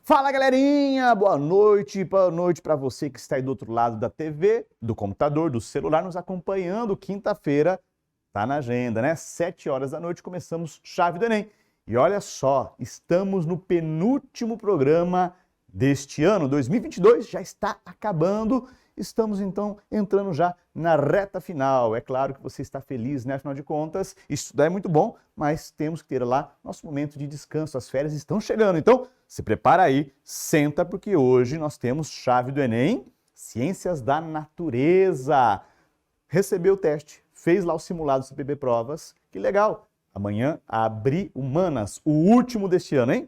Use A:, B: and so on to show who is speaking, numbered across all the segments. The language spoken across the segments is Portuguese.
A: Fala, galerinha! Boa noite para você que está aí do outro lado da TV, do computador, do celular, nos acompanhando. Quinta-feira, tá na agenda, né? 7 horas da noite começamos Chave do Enem. E olha só, estamos no penúltimo programa deste ano, 2022, já está acabando. Estamos então entrando já na reta final. É claro que você está feliz, né? Afinal de contas, estudar é muito bom, mas temos que ter lá nosso momento de descanso. As férias estão chegando, então se prepara aí, senta, porque hoje nós temos Chave do Enem, Ciências da Natureza. Recebeu o teste, fez lá o simulado do CPB Provas, que legal. Amanhã, Abrir Humanas, o último deste ano, hein?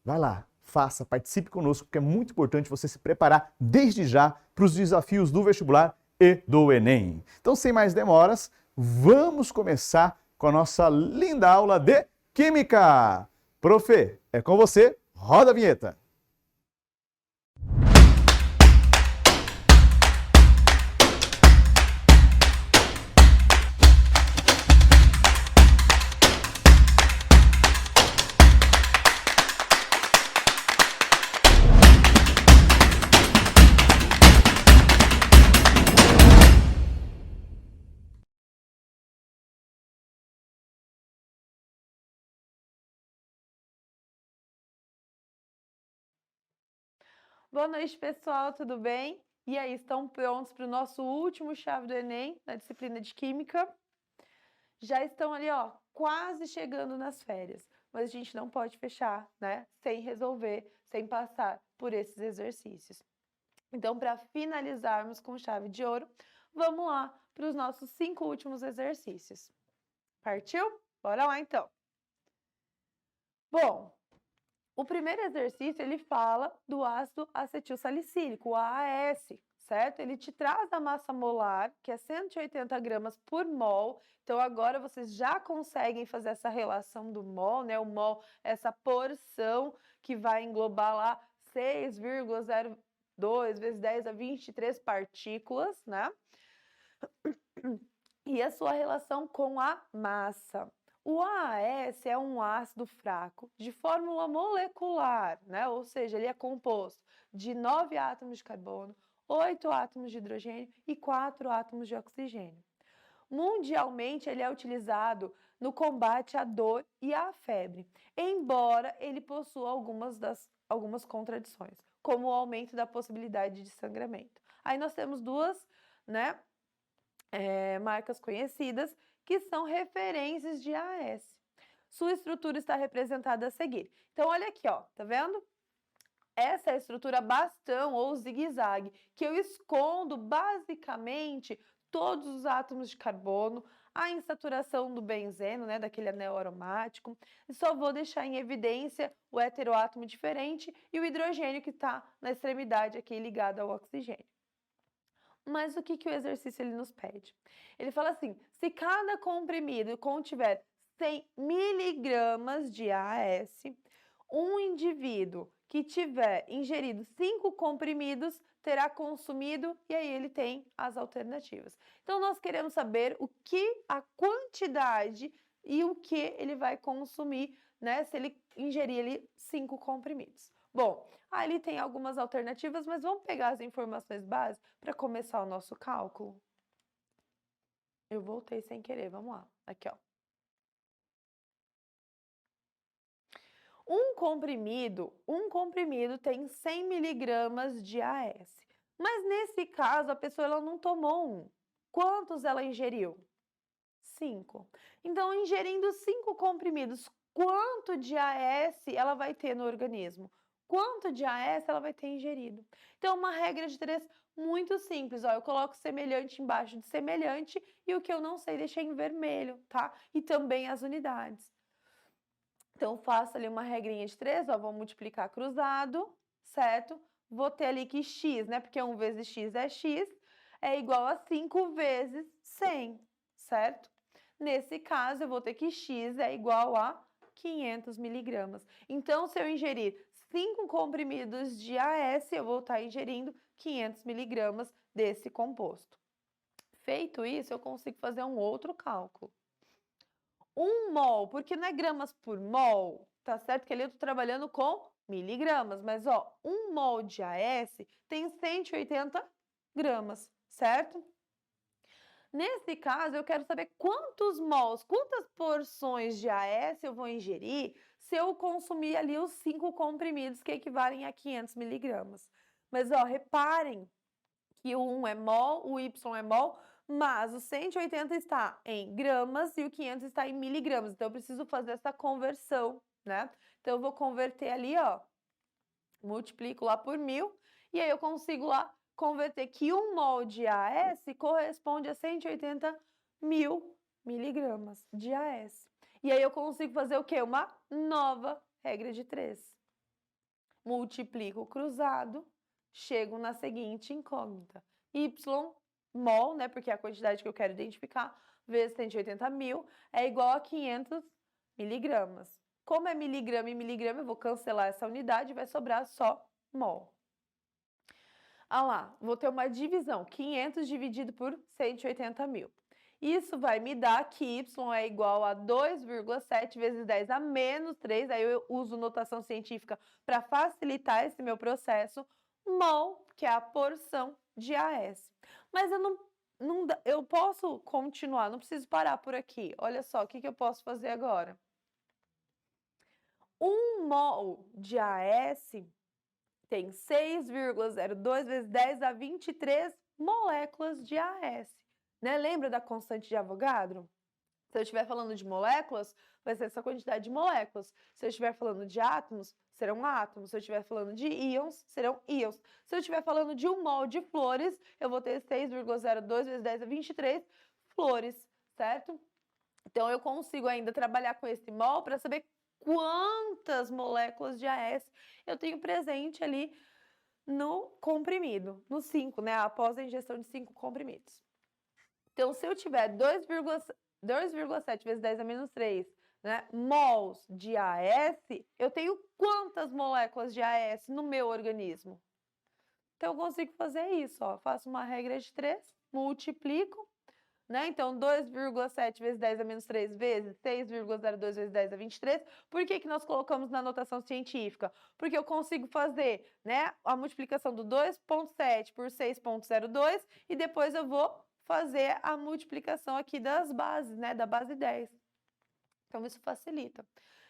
A: Vai lá, faça, participe conosco, porque é muito importante você se preparar desde já para os desafios do vestibular e do Enem. Então, sem mais demoras, vamos começar com a nossa linda aula de Química. Profe, é com você, roda a vinheta.
B: Boa noite, pessoal, tudo bem? E aí, estão prontos para o nosso último Chave do Enem, na disciplina de Química? Já estão ali, ó, quase chegando nas férias, mas a gente não pode fechar, né, sem resolver, sem passar por esses exercícios. Então, para finalizarmos com chave de ouro, vamos lá para os nossos 5 últimos exercícios. Partiu? Bora lá, então. Bom, o primeiro exercício, ele fala do ácido acetil salicílico, o AAS, certo? Ele te traz a massa molar, que é 180 gramas por mol. Então, agora vocês já conseguem fazer essa relação do mol, né? O mol, essa porção que vai englobar lá 6,02 vezes 10 a 23 partículas, né? E a sua relação com a massa. O AAS é um ácido fraco de fórmula molecular, né? Ou seja, ele é composto de 9 átomos de carbono, 8 átomos de hidrogênio e 4 átomos de oxigênio. Mundialmente, ele é utilizado no combate à dor e à febre, embora ele possua algumas contradições, como o aumento da possibilidade de sangramento. Aí nós temos duas, né, marcas conhecidas que são referências de AS. Sua estrutura está representada a seguir. Então, olha aqui, ó, tá vendo? Essa é a estrutura bastão ou zigue-zague, que eu escondo basicamente todos os átomos de carbono, a insaturação do benzeno, né, daquele anel aromático, e só vou deixar em evidência o heteroátomo diferente e o hidrogênio que está na extremidade aqui ligado ao oxigênio. Mas o que o exercício ele nos pede? Ele fala assim, se cada comprimido contiver 100 miligramas de AAS, um indivíduo que tiver ingerido 5 comprimidos terá consumido, e aí ele tem as alternativas. Então, nós queremos saber a quantidade e o que ele vai consumir, né, se ele ingerir 5 comprimidos. Bom, ali tem algumas alternativas, mas vamos pegar as informações básicas para começar o nosso cálculo? Eu voltei sem querer, vamos lá. Aqui, ó. Um comprimido tem 100 miligramas de AS. Mas nesse caso, a pessoa ela não tomou um. Quantos ela ingeriu? 5. Então, ingerindo 5 comprimidos, quanto de AS ela vai ter no organismo? Quanto de AS ela vai ter ingerido? Então, uma regra de 3 muito simples. Ó, eu coloco semelhante embaixo de semelhante e o que eu não sei deixei em vermelho, tá? E também as unidades. Então, faço ali uma regrinha de 3, ó, vou multiplicar cruzado, certo? Vou ter ali que x, né? Porque 1 vezes x, é igual a 5 vezes 100, certo? Nesse caso, eu vou ter que x é igual a 500 miligramas. Então, se eu ingerir 5 comprimidos de AS, eu vou estar ingerindo 500 miligramas desse composto. Feito isso, eu consigo fazer um outro cálculo. 1 mol, porque não é gramas por mol, tá certo? Que ali eu tô trabalhando com miligramas, mas ó, 1 mol de AS tem 180 gramas, certo? Nesse caso, eu quero saber quantos mols, quantas porções de AS eu vou ingerir se eu consumir ali os 5 comprimidos que equivalem a 500 miligramas. Mas, ó, reparem que o 1 é mol, o Y é mol, mas o 180 está em gramas e o 500 está em miligramas. Então, eu preciso fazer essa conversão, né? Então, eu vou converter ali, ó, multiplico lá por 1000 e aí eu consigo lá converter que 1 mol de AS corresponde a 180 mil miligramas de AS. E aí eu consigo fazer o quê? Uma nova regra de 3. Multiplico o cruzado, chego na seguinte incógnita. Y mol, né, porque é a quantidade que eu quero identificar, vezes 180 mil, é igual a 500 miligramas. Como é miligrama e miligrama, eu vou cancelar essa unidade e vai sobrar só mol. Ah lá, vou ter uma divisão, 500 dividido por 180 mil. Isso vai me dar que Y é igual a 2,7 vezes 10 a menos 3, aí eu uso notação científica para facilitar esse meu processo, mol, que é a porção de AS. Mas eu posso continuar, não preciso parar por aqui. Olha só, o que eu posso fazer agora? 1 mol de AS tem 6,02 vezes 10 a 23 moléculas de AS. Né? Lembra da constante de Avogadro? Se eu estiver falando de moléculas, vai ser essa quantidade de moléculas. Se eu estiver falando de átomos, serão átomos. Se eu estiver falando de íons, serão íons. Se eu estiver falando de 1 mol de flores, eu vou ter 6,02 vezes 10 a 23 flores, certo? Então, eu consigo ainda trabalhar com esse mol para saber quantas moléculas de AS eu tenho presente ali no comprimido, no 5, né? Após a ingestão de 5 comprimidos. Então, se eu tiver 2,7 vezes 10 a menos 3, né, mols de AS, eu tenho quantas moléculas de AS no meu organismo? Então, eu consigo fazer isso, ó. Faço uma regra de 3, multiplico, né? Então, 2,7 vezes 10 a menos 3 vezes 6,02 vezes 10 a 23. Por que nós colocamos na notação científica? Porque eu consigo fazer, né, a multiplicação do 2,7 por 6,02 e depois eu vou fazer a multiplicação aqui das bases, né, da base 10. Então, isso facilita.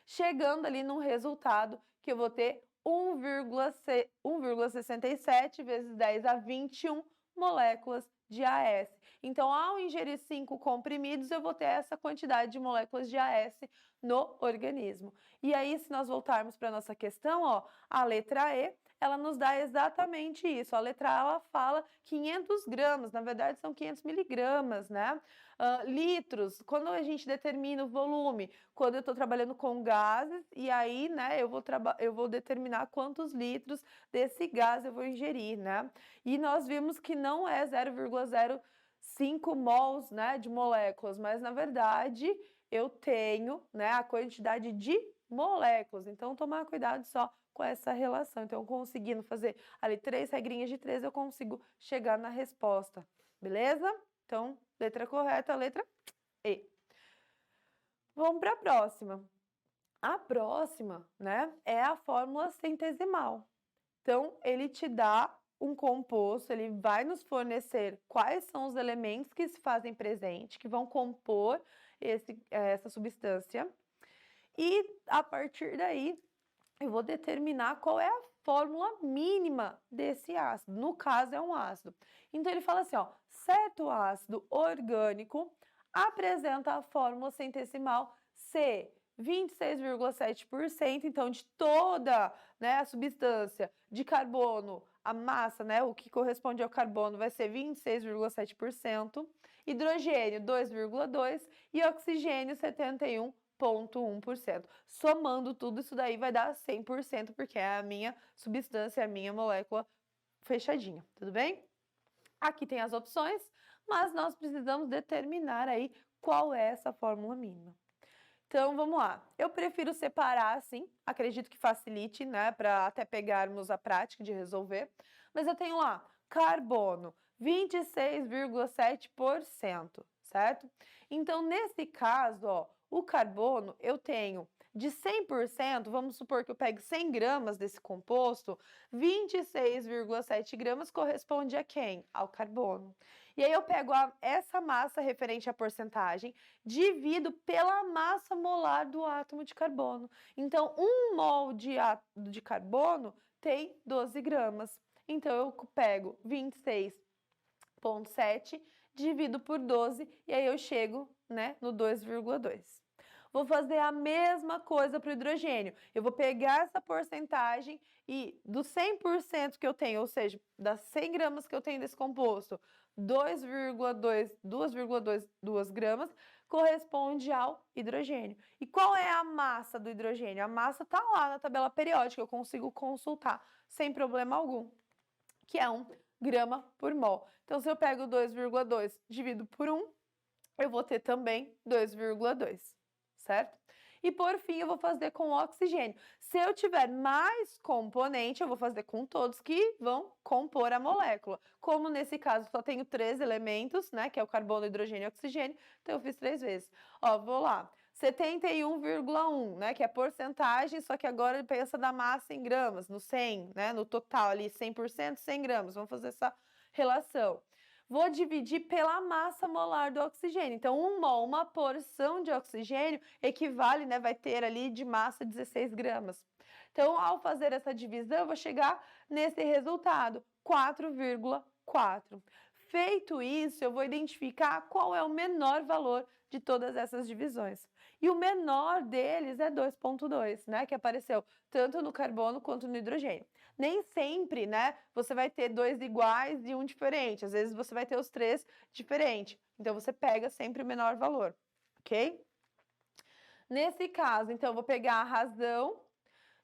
B: Chegando ali num resultado que eu vou ter 1,67 vezes 10 a 21 moléculas de AS. Então, ao ingerir 5 comprimidos, eu vou ter essa quantidade de moléculas de AS no organismo. E aí, se nós voltarmos para a nossa questão, ó, a letra E, ela nos dá exatamente isso. A letra A, ela fala 500 gramas, na verdade são 500 miligramas, né? Litros, quando a gente determina o volume, quando eu estou trabalhando com gases, e aí, né, eu vou determinar quantos litros desse gás eu vou ingerir, né? E nós vimos que não é 0,05 mols, né, de moléculas, mas na verdade eu tenho, né, a quantidade de moléculas, então tomar cuidado só com essa relação. Então, conseguindo fazer ali 3 regrinhas de 3, eu consigo chegar na resposta, beleza? Então, letra correta, letra E. Vamos para a próxima. A próxima, né, é a fórmula centesimal. Então, ele te dá um composto, ele vai nos fornecer quais são os elementos que se fazem presente, que vão compor essa substância. E, a partir daí, eu vou determinar qual é a fórmula mínima desse ácido. No caso, é um ácido. Então, ele fala assim, ó, certo ácido orgânico apresenta a fórmula centesimal C, 26,7%. Então, de toda, né, a substância de carbono, a massa, né, o que corresponde ao carbono, vai ser 26,7%. Hidrogênio, 2,2%. E oxigênio, 71,1%. Somando tudo isso daí vai dar 100%, porque é a minha substância, a minha molécula fechadinha, tudo bem? Aqui tem as opções, mas nós precisamos determinar aí qual é essa fórmula mínima. Então, vamos lá. Eu prefiro separar assim, acredito que facilite, né, para até pegarmos a prática de resolver. Mas eu tenho lá carbono, 26,7%, certo? Então, nesse caso, ó, o carbono, eu tenho De 100%, vamos supor que eu pegue 100 gramas desse composto, 26,7 gramas corresponde a quem? Ao carbono. E aí eu pego essa massa referente à porcentagem, divido pela massa molar do átomo de carbono. Então, 1 mol de carbono tem 12 gramas. Então, eu pego 26,7, divido por 12, e aí eu chego, né, no 2,2. Vou fazer a mesma coisa para o hidrogênio. Eu vou pegar essa porcentagem e dos 100% que eu tenho, ou seja, das 100 gramas que eu tenho desse composto, 2,2 gramas corresponde ao hidrogênio. E qual é a massa do hidrogênio? A massa está lá na tabela periódica, eu consigo consultar sem problema algum, que é 1 grama por mol. Então, se eu pego 2,2 divido por 1, eu vou ter também 2,2, certo? E por fim, eu vou fazer com o oxigênio. Se eu tiver mais componente, eu vou fazer com todos que vão compor a molécula. Como nesse caso só tenho 3 elementos, né, que é o carbono, hidrogênio e oxigênio, então eu fiz 3 vezes. Ó, vou lá. 71,1, né, que é porcentagem, só que agora ele pensa da massa em gramas, no 100, né, no total ali, 100%, 100 gramas. Vamos fazer essa relação. Vou dividir pela massa molar do oxigênio. Então, 1 mol, uma porção de oxigênio, equivale, né, vai ter ali de massa 16 gramas. Então, ao fazer essa divisão, eu vou chegar nesse resultado, 4,4. Feito isso, eu vou identificar qual é o menor valor de todas essas divisões. E o menor deles é 2,2, né, que apareceu tanto no carbono quanto no hidrogênio. Nem sempre, né, você vai ter 2 iguais e um diferente. Às vezes você vai ter os 3 diferentes. Então, você pega sempre o menor valor, ok? Nesse caso, então, eu vou pegar a razão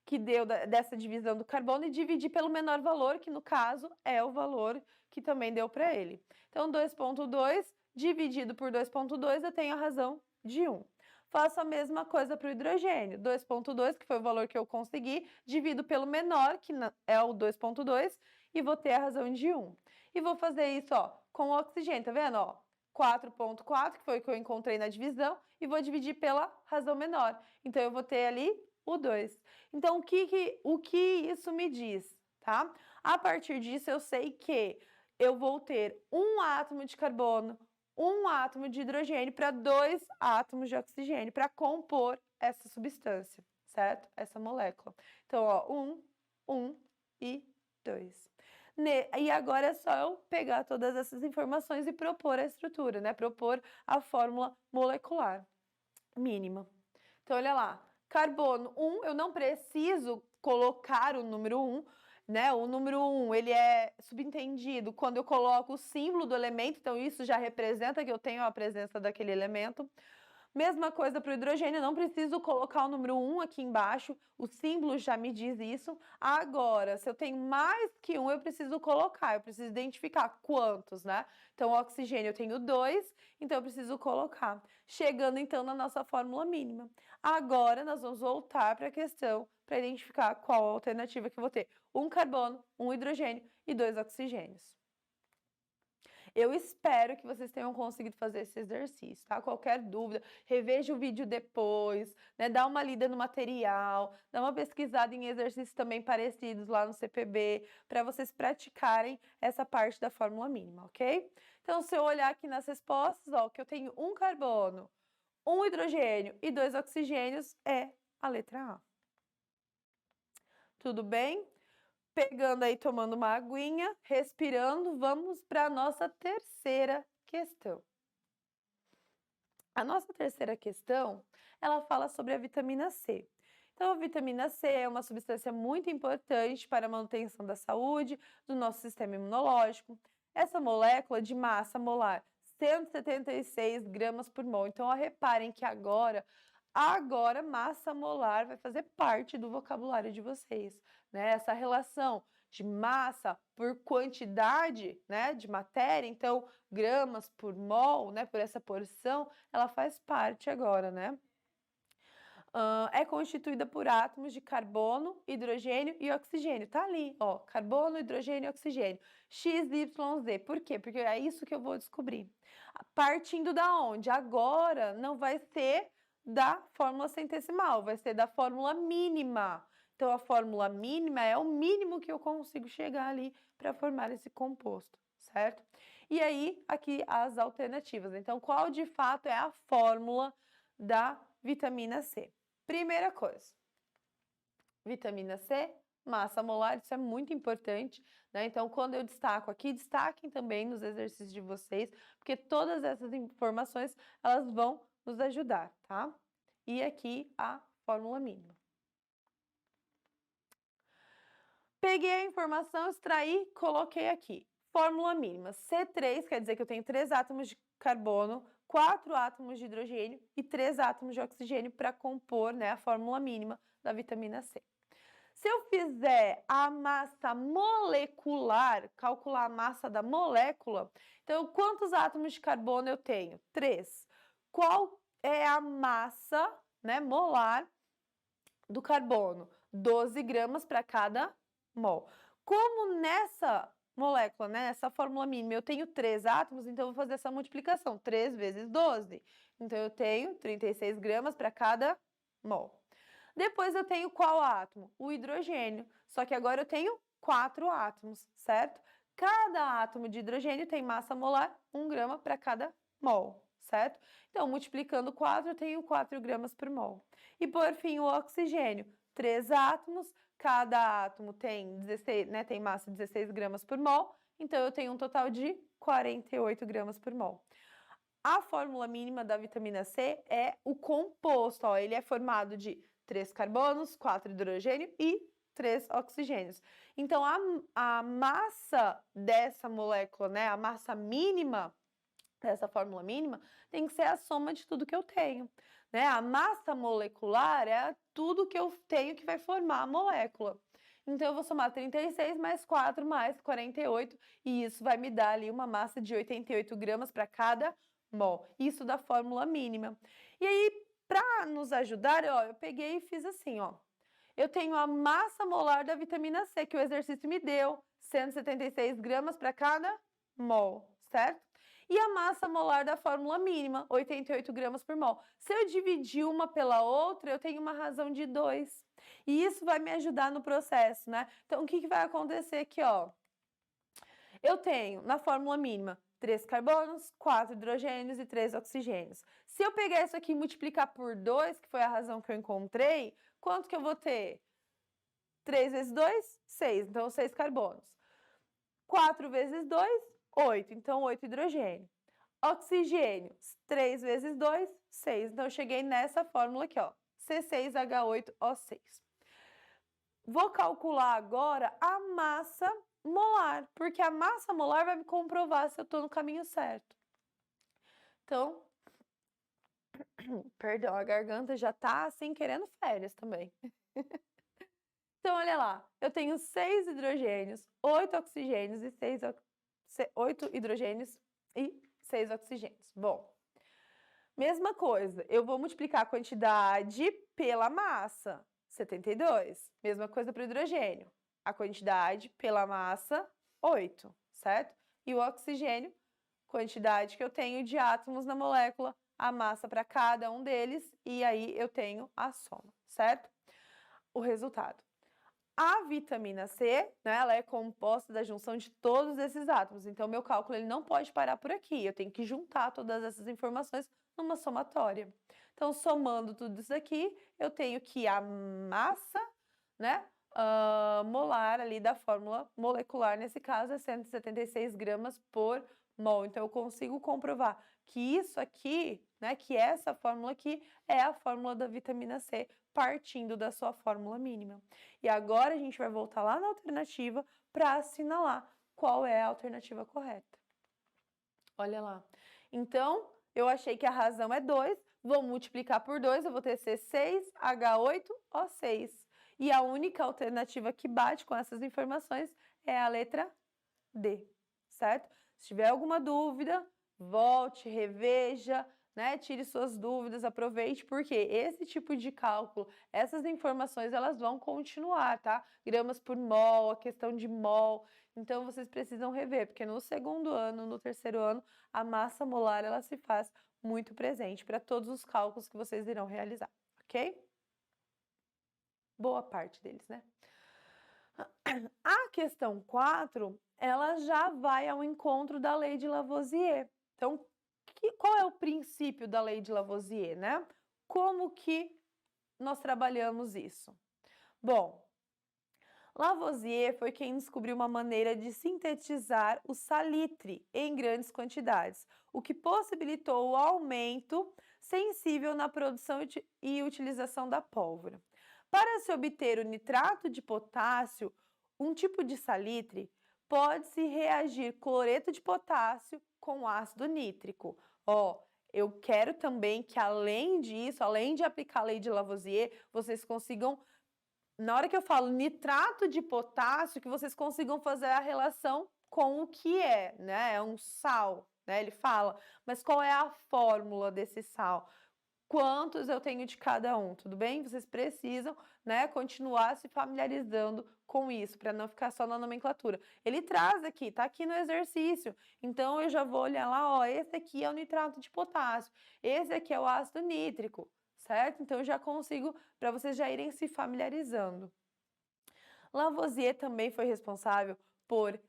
B: que deu dessa divisão do carbono e dividir pelo menor valor, que no caso é o valor que também deu para ele. Então, 2,2 dividido por 2,2, eu tenho a razão de 1. Faço a mesma coisa para o hidrogênio. 2,2, que foi o valor que eu consegui, divido pelo menor, que é o 2,2, e vou ter a razão de 1. E vou fazer isso, ó, com o oxigênio, tá vendo? Ó, 4,4, que foi o que eu encontrei na divisão, e vou dividir pela razão menor. Então, eu vou ter ali o 2. Então, o que isso me diz, tá? A partir disso, eu sei que eu vou ter um átomo de carbono, um átomo de hidrogênio para 2 átomos de oxigênio para compor essa substância, certo? Essa molécula. Então, ó, 1 e 2. E agora é só eu pegar todas essas informações e propor a estrutura, né? Propor a fórmula molecular mínima. Então, olha lá. Carbono 1, eu não preciso colocar o número 1, né? O número 1, ele é subentendido quando eu coloco o símbolo do elemento, então isso já representa que eu tenho a presença daquele elemento. Mesma coisa para o hidrogênio, não preciso colocar o número 1 aqui embaixo, o símbolo já me diz isso. Agora, se eu tenho mais que 1, eu preciso colocar, eu preciso identificar quantos, né? Então, o oxigênio eu tenho 2, então eu preciso colocar. Chegando, então, na nossa fórmula mínima. Agora, nós vamos voltar para a questão para identificar qual a alternativa que eu vou ter. 1 carbono, 1 hidrogênio e 2 oxigênios. Eu espero que vocês tenham conseguido fazer esse exercício, tá? Qualquer dúvida, reveja o vídeo depois, né? Dá uma lida no material, dá uma pesquisada em exercícios também parecidos lá no CPB, para vocês praticarem essa parte da fórmula mínima, ok? Então, se eu olhar aqui nas respostas, ó, que eu tenho 1 carbono, 1 hidrogênio e 2 oxigênios, é a letra A. Tudo bem? Pegando aí, tomando uma aguinha, respirando, vamos para a nossa terceira questão. A nossa terceira questão, ela fala sobre a vitamina C. Então, a vitamina C é uma substância muito importante para a manutenção da saúde, do nosso sistema imunológico. Essa molécula de massa molar, 176 gramas por mol. Então, ó, reparem que agora massa molar vai fazer parte do vocabulário de vocês, né? Essa relação de massa por quantidade, né, de matéria, então gramas por mol, né, por essa porção, ela faz parte agora, né? É constituída por átomos de carbono, hidrogênio e oxigênio. Tá ali, ó, carbono, hidrogênio e oxigênio. X, Y, Z. Por quê? Porque é isso que eu vou descobrir. Partindo da onde? Agora não vai ser da fórmula centesimal, vai ser da fórmula mínima. Então, a fórmula mínima é o mínimo que eu consigo chegar ali para formar esse composto, certo? E aí, aqui as alternativas. Então, qual de fato é a fórmula da vitamina C? Primeira coisa, vitamina C, massa molar, isso é muito importante, né? Então, quando eu destaco aqui, destaquem também nos exercícios de vocês, porque todas essas informações, elas vão nos ajudar, tá? E aqui a fórmula mínima. Peguei a informação, extraí, coloquei aqui. Fórmula mínima. C3 quer dizer que eu tenho 3 átomos de carbono, 4 átomos de hidrogênio e 3 átomos de oxigênio para compor, né, a fórmula mínima da vitamina C. Se eu fizer a massa molecular, calcular a massa da molécula, então quantos átomos de carbono eu tenho? 3. Qual é a massa, né, molar do carbono? 12 gramas para cada mol. Como nessa molécula, né, nessa fórmula mínima, eu tenho 3 átomos, então eu vou fazer essa multiplicação. 3 vezes 12. Então, eu tenho 36 gramas para cada mol. Depois eu tenho qual átomo? O hidrogênio. Só que agora eu tenho 4 átomos, certo? Cada átomo de hidrogênio tem massa molar 1 grama para cada mol, certo? Então, multiplicando 4, eu tenho 4 gramas por mol. E por fim, o oxigênio. 3 átomos, cada átomo tem 16, né, tem massa 16 gramas por mol, então eu tenho um total de 48 gramas por mol. A fórmula mínima da vitamina C é o composto, ó, ele é formado de 3 carbonos, 4 hidrogênio e 3 oxigênios. Então, a massa dessa molécula, né, a massa mínima dessa fórmula mínima, tem que ser a soma de tudo que eu tenho, né? A massa molecular é tudo que eu tenho que vai formar a molécula. Então, eu vou somar 36 mais 4 mais 48, e isso vai me dar ali uma massa de 88 gramas para cada mol. Isso da fórmula mínima. E aí, para nos ajudar, ó, eu peguei e fiz assim, ó. Eu tenho a massa molar da vitamina C, que o exercício me deu, 176 gramas para cada mol, certo? E a massa molar da fórmula mínima, 88 gramas por mol. Se eu dividir uma pela outra, eu tenho uma razão de 2. E isso vai me ajudar no processo, né? Então, o que vai acontecer aqui, ó? Eu tenho, na fórmula mínima, 3 carbonos, 4 hidrogênios e 3 oxigênios. Se eu pegar isso aqui e multiplicar por 2, que foi a razão que eu encontrei, quanto que eu vou ter? 3 vezes 2, 6. Então, 6 carbonos. 4 vezes 2, 8. Então, 8 hidrogênio. Oxigênio, 3 vezes 2, 6. Então, eu cheguei nessa fórmula aqui, ó. C6H8O6. Vou calcular agora a massa molar, porque a massa molar vai me comprovar se eu estou no caminho certo. Então, perdão, a garganta já tá assim querendo férias também. Então, olha lá, eu tenho 6 hidrogênios, 8 oxigênios e 8 hidrogênios e 6 oxigênios. Bom, mesma coisa, eu vou multiplicar a quantidade pela massa, 72. Mesma coisa para o hidrogênio, a quantidade pela massa, 8, certo? E o oxigênio, quantidade que eu tenho de átomos na molécula, a massa para cada um deles, e aí eu tenho a soma, certo? O resultado. A vitamina C, né, ela é composta da junção de todos esses átomos, então meu cálculo ele não pode parar por aqui, eu tenho que juntar todas essas informações numa somatória. Então, somando tudo isso aqui, eu tenho que a massa, né, molar ali da fórmula molecular, nesse caso, é 176 gramas por mol. Então, eu consigo comprovar que isso aqui, né, que essa fórmula aqui é a fórmula da vitamina C, partindo da sua fórmula mínima. E agora a gente vai voltar lá na alternativa para assinalar qual é a alternativa correta. Olha lá. Então, eu achei que a razão é 2, vou multiplicar por 2, eu vou ter C6H8O6. E a única alternativa que bate com essas informações é a letra D, certo? Se tiver alguma dúvida, volte, reveja, né? Tire suas dúvidas, aproveite, porque esse tipo de cálculo, essas informações, elas vão continuar, tá? Gramas por mol, a questão de mol, então vocês precisam rever, porque no segundo ano, no terceiro ano, a massa molar, ela se faz muito presente para todos os cálculos que vocês irão realizar, ok? Boa parte deles, né? A questão 4, ela já vai ao encontro da lei de Lavoisier. Então, qual é o princípio da lei de Lavoisier, né? Como que nós trabalhamos isso? Bom, Lavoisier foi quem descobriu uma maneira de sintetizar o salitre em grandes quantidades, o que possibilitou o aumento sensível na produção e utilização da pólvora. Para se obter o nitrato de potássio, um tipo de salitre, pode-se reagir cloreto de potássio com ácido nítrico. Eu quero também que, além disso, além de aplicar a lei de Lavoisier, vocês consigam, na hora que eu falo nitrato de potássio, que vocês consigam fazer a relação com o que é, né? É um sal, né? Ele fala, mas qual é a fórmula desse sal? Quantos eu tenho de cada um, tudo bem? Vocês precisam, né, continuar se familiarizando com isso, para não ficar só na nomenclatura. Ele traz aqui, tá aqui no exercício. Então, eu já vou olhar lá, esse aqui é o nitrato de potássio, esse aqui é o ácido nítrico, certo? Então, eu já consigo, para vocês já irem se familiarizando. Lavoisier também foi responsável por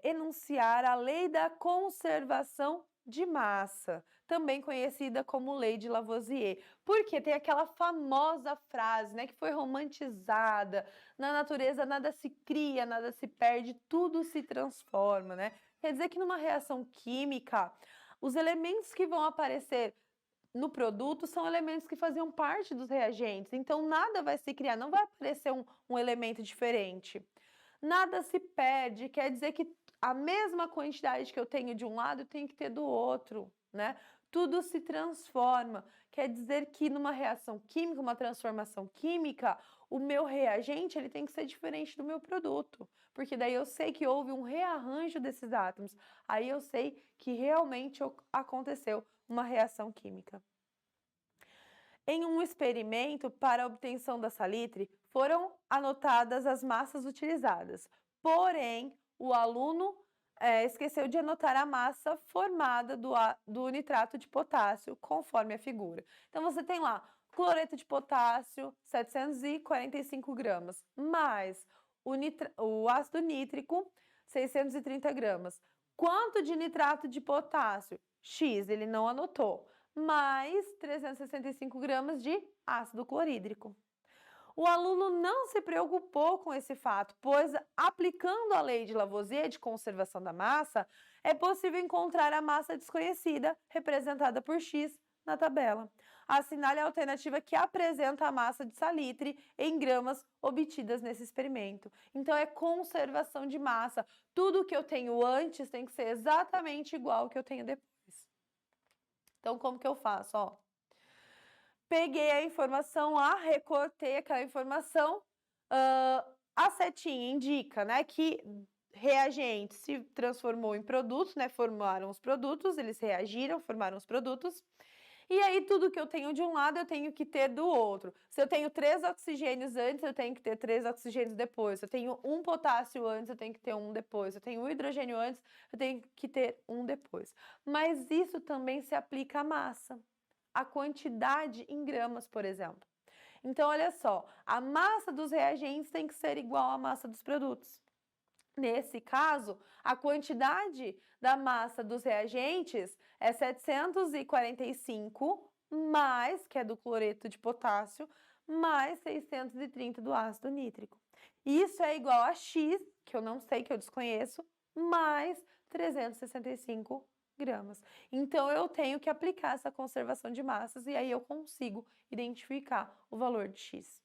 B: enunciar a lei da conservação de massa, também conhecida como lei de Lavoisier, porque tem aquela famosa frase, né, que foi romantizada: na natureza nada se cria, nada se perde, tudo se transforma, né? Quer dizer que numa reação química, os elementos que vão aparecer no produto são elementos que faziam parte dos reagentes, então nada vai se criar, não vai aparecer um elemento diferente. Nada se perde, quer dizer que a mesma quantidade que eu tenho de um lado, eu tenho que ter do outro, né? Tudo se transforma, quer dizer que numa reação química, uma transformação química, o meu reagente ele tem que ser diferente do meu produto, porque daí eu sei que houve um rearranjo desses átomos, aí eu sei que realmente aconteceu uma reação química. Em um experimento para a obtenção da salitre, foram anotadas as massas utilizadas, porém, o aluno esqueceu de anotar a massa formada do nitrato de potássio, conforme a figura. Então, você tem lá cloreto de potássio, 745 gramas, mais o ácido nítrico, 630 gramas. Quanto de nitrato de potássio? X, ele não anotou, mais 365 gramas de ácido clorídrico. O aluno não se preocupou com esse fato, pois aplicando a lei de Lavoisier de conservação da massa, é possível encontrar a massa desconhecida, representada por X, na tabela. Assinale a alternativa que apresenta a massa de salitre em gramas obtidas nesse experimento. Então, é conservação de massa. Tudo que eu tenho antes tem que ser exatamente igual ao que eu tenho depois. Então, como que eu faço? Peguei a informação lá, recortei aquela informação, a setinha indica, né, que reagente se transformou em produto, né, formaram os produtos, eles reagiram, formaram os produtos, e aí tudo que eu tenho de um lado eu tenho que ter do outro. Se eu tenho 3 oxigênios antes, eu tenho que ter 3 oxigênios depois. Se eu tenho um potássio antes, eu tenho que ter um depois. Se eu tenho um hidrogênio antes, eu tenho que ter um depois. Mas isso também se aplica à massa, a quantidade em gramas, por exemplo. Então, olha só, a massa dos reagentes tem que ser igual à massa dos produtos. Nesse caso, a quantidade da massa dos reagentes é 745 mais, que é do cloreto de potássio, mais 630 do ácido nítrico. Isso é igual a X, que eu não sei, que eu desconheço, mais 365 gramas. Então, eu tenho que aplicar essa conservação de massas e aí eu consigo identificar o valor de X.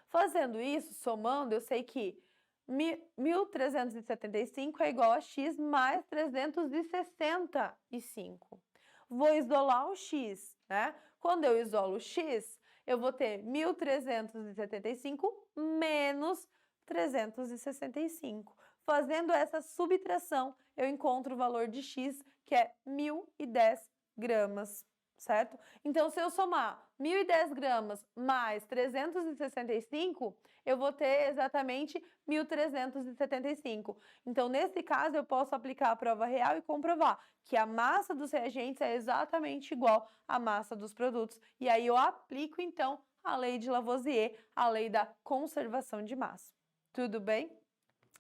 B: Fazendo isso, somando, eu sei que 1.375 é igual a X mais 365. Vou isolar o X, né? Quando eu isolo o X, eu vou ter 1.375 menos 365. Fazendo essa subtração, eu encontro o valor de X, que é 1.010 gramas, certo? Então, se eu somar 1.010 gramas mais 365, eu vou ter exatamente 1.375. Então, nesse caso, eu posso aplicar a prova real e comprovar que a massa dos reagentes é exatamente igual à massa dos produtos. E aí eu aplico, então, a lei de Lavoisier, a lei da conservação de massa. Tudo bem?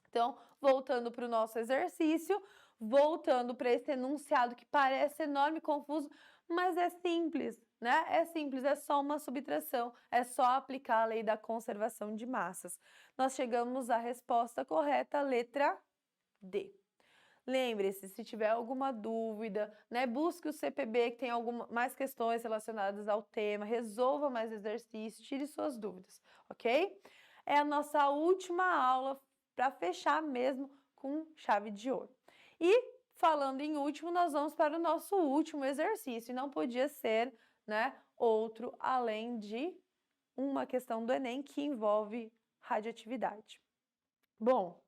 B: Então, voltando para o nosso exercício, voltando para esse enunciado que parece enorme e confuso, mas é simples, né? É simples, é só uma subtração, é só aplicar a lei da conservação de massas. Nós chegamos à resposta correta, letra D. Lembre-se, se tiver alguma dúvida, né, busque o CPB que tem mais questões relacionadas ao tema, resolva mais exercícios, tire suas dúvidas, ok? É a nossa última aula para fechar mesmo com chave de ouro. E falando em último, nós vamos para o nosso último exercício, e não podia ser, né, outro além de uma questão do Enem que envolve radioatividade. Bom,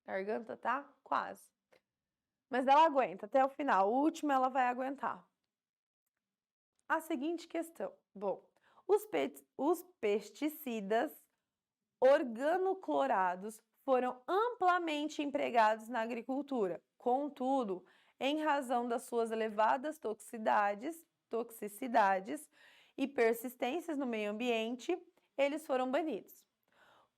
B: garganta tá quase. Mas ela aguenta até o final. O último ela vai aguentar. A seguinte questão. Bom, os pesticidas organoclorados foram amplamente empregados na agricultura. Contudo, em razão das suas elevadas toxicidades e persistências no meio ambiente, eles foram banidos.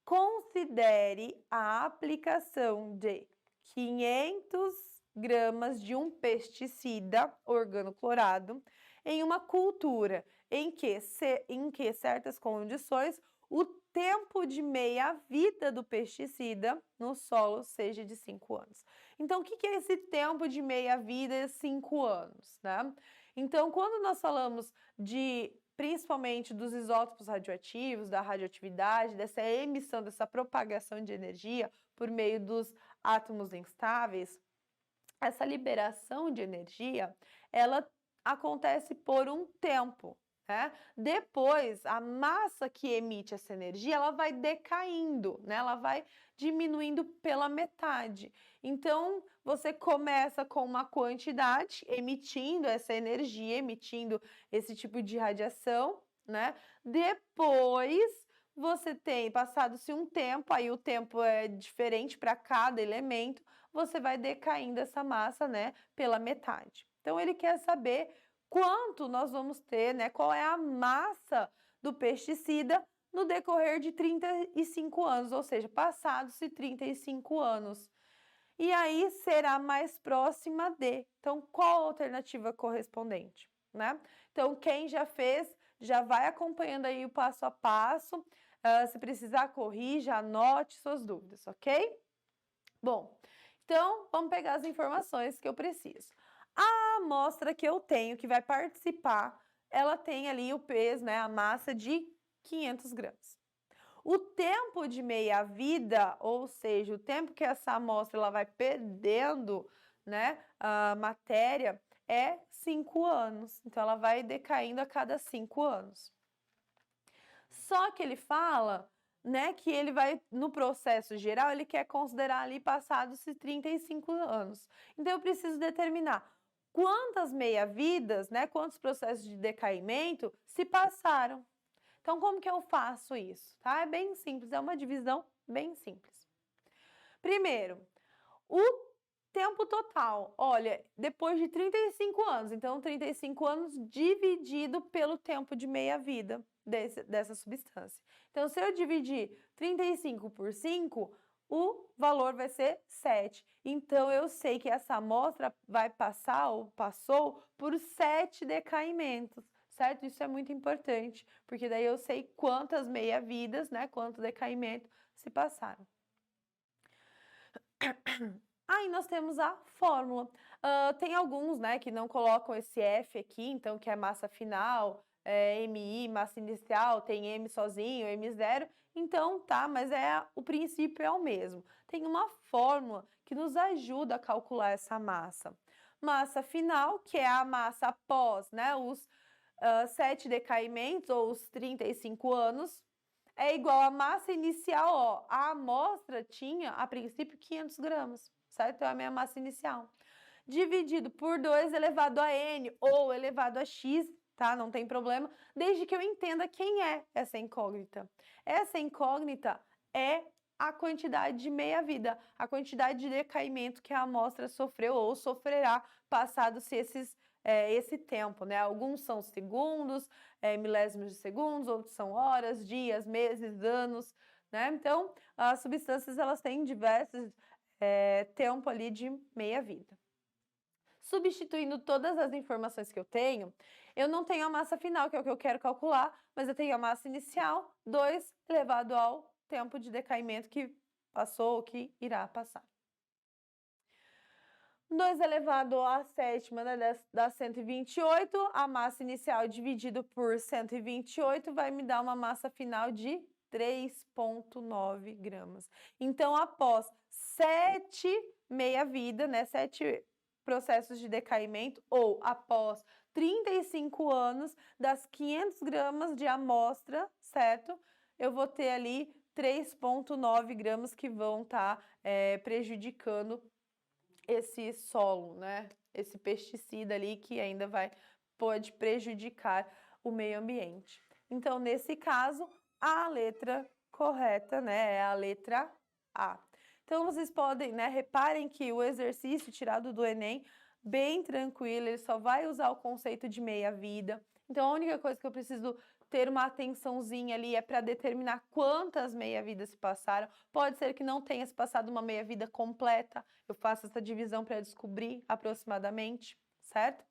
B: Considere a aplicação de 500 gramas de um pesticida organoclorado em uma cultura em que certas condições o tempo de meia-vida do pesticida no solo seja de 5 anos. Então, o que é esse tempo de meia-vida de 5 anos, né? Então, quando nós falamos principalmente dos isótopos radioativos, da radioatividade, dessa emissão, dessa propagação de energia por meio dos átomos instáveis, essa liberação de energia, ela acontece por um tempo, né? Depois, a massa que emite essa energia, ela vai decaindo, né? Ela vai diminuindo pela metade. Então, você começa com uma quantidade, emitindo essa energia, emitindo esse tipo de radiação, né? Depois, você tem, passado-se um tempo, aí o tempo é diferente para cada elemento, você vai decaindo essa massa, né, pela metade. Então, ele quer saber quanto nós vamos ter, né, qual é a massa do pesticida no decorrer de 35 anos, ou seja, passados-se 35 anos. E aí será mais próxima de. Então, qual a alternativa correspondente, né? Então, quem já fez, já vai acompanhando aí o passo a passo. Se precisar, corrija, anote suas dúvidas, ok? Bom, então, vamos pegar as informações que eu preciso. A amostra que eu tenho, que vai participar, ela tem ali o peso, né, a massa de 500 gramas. O tempo de meia-vida, ou seja, o tempo que essa amostra ela vai perdendo, né, a matéria, é 5 anos. Então, ela vai decaindo a cada 5 anos. Só que ele fala, né, que ele vai, no processo geral, ele quer considerar ali passados-se 35 anos. Então, eu preciso determinar quantas meia-vidas, né, quantos processos de decaimento se passaram. Então, como que eu faço isso? Tá? É bem simples, é uma divisão bem simples. Primeiro, o tempo total. Olha, depois de 35 anos, então 35 anos dividido pelo tempo de meia-vida dessa substância. Então, se eu dividir 35 por 5, o valor vai ser 7. Então, eu sei que essa amostra vai passar ou passou por 7 decaimentos. Certo? Isso é muito importante, porque daí eu sei quantas meia-vidas, né, quanto decaimento se passaram. Aí nós temos a fórmula. Tem alguns, né, que não colocam esse F aqui, então que é massa final, MI, massa inicial, tem M sozinho, M0, então tá, mas o princípio é o mesmo. Tem uma fórmula que nos ajuda a calcular essa massa. Massa final, que é a massa após, né, os 7 decaimentos, ou os 35 anos, é igual à massa inicial, ó. A amostra tinha, a princípio, 500 gramas, certo? Então, é a minha massa inicial. dividido por 2 elevado a n ou elevado a x, tá? Não tem problema, desde que eu entenda quem é essa incógnita. Essa incógnita é a quantidade de meia-vida, a quantidade de decaimento que a amostra sofreu ou sofrerá passado-se esse tempo, né? Alguns são segundos, milésimos de segundos, outros são horas, dias, meses, anos, né? Então, as substâncias, elas têm diversos tempo ali de meia-vida. Substituindo todas as informações que eu não tenho a massa final, que é o que eu quero calcular, mas eu tenho a massa inicial, 2 elevado ao tempo de decaimento que passou ou que irá passar. 2 elevado à sétima, né, dá 128, a massa inicial dividido por 128 vai me dar uma massa final de 3,9 gramas. Então, após 7 meia-vida, né, 7 processos de decaimento, ou após 35 anos, das 500 gramas de amostra, certo? Eu vou ter ali 3,9 gramas que vão estar prejudicando esse solo, né? Esse pesticida ali que ainda pode prejudicar o meio ambiente. Então, nesse caso, a letra correta, né, é a letra A. Então, vocês podem, né, reparem que o exercício tirado do Enem, bem tranquilo, ele só vai usar o conceito de meia-vida. Então, a única coisa que eu preciso ter uma atençãozinha ali é para determinar quantas meia-vidas se passaram. Pode ser que não tenha se passado uma meia-vida completa, eu faço essa divisão para descobrir aproximadamente, certo?